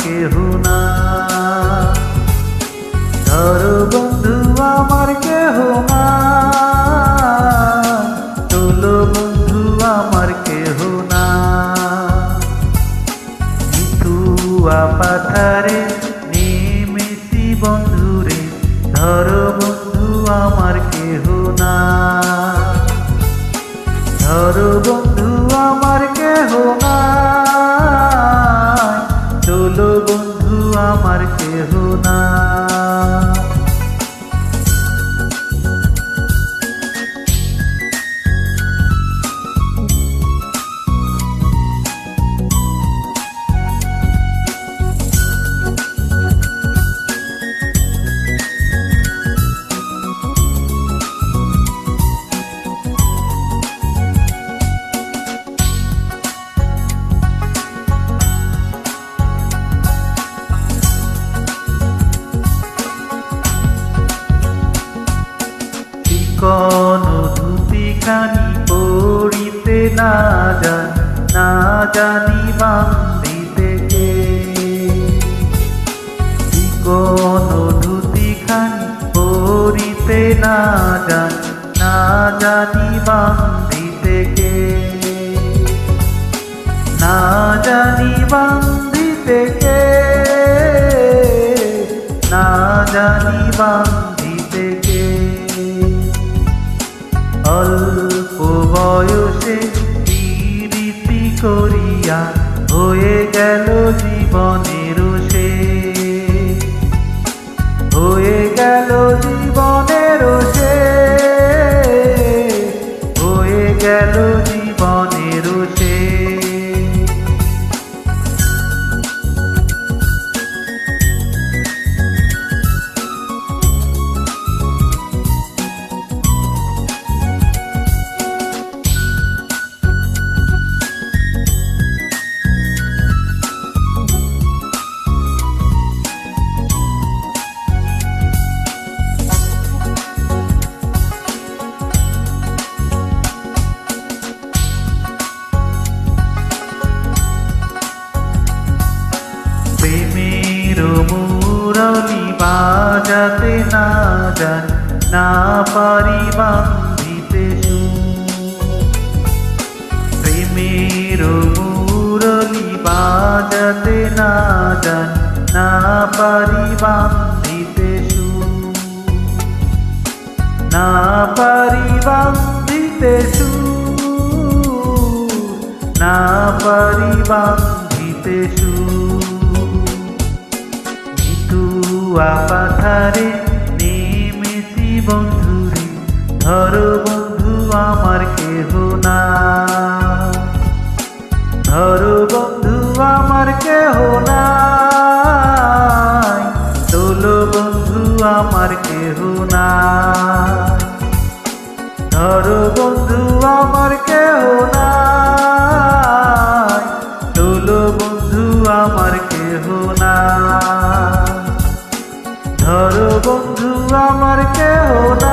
কেহ না। ধরো বন্ধু আমার কেহ না, তোলো বন্ধু আমার কেহ না। মিঠুয়া পাথারে নেমেছি বন্ধুরে, ধরো বন্ধু আমার কেহ না। ধরো বন্ধু আমার কেহ না, চলো বন্ধু আমার কেহ না। কোন ধুতিখানি পড়িতে না জানি বান্ধিতে কে। কোন ধুতিখানি পড়িতে না জানি বান্ধিতে কে। না জানি বান্ধিতে কে, না জানি বান্ধিতে কে। অল্প বয়সে প্রীতি করিয়া হয়ে গেল জীবনের শেষ, হয়ে গেল জীবনের শেষ, হয়ে গেল জীবনের শেষ। প্রেমের মুরলি বাজাতে না পারি বান্ধিতে সুর। প্রেমের মুরলি বাজাতে না পারি বান্ধিতে সুর। না পারি বান্ধিতে সুর, না পারি বান্ধিতে সুর। পাথারে নেমেছি বন্ধুরে, ধরো বন্ধু আমার কেহ না। ধরো বন্ধু আমার কেহ না, তোলো বন্ধু আমার কেহ না। ধরো বন্ধু আমার কেহ না, তোলো বন্ধু আমার কেহ না। ধরো বন্ধু আমার কেহ না।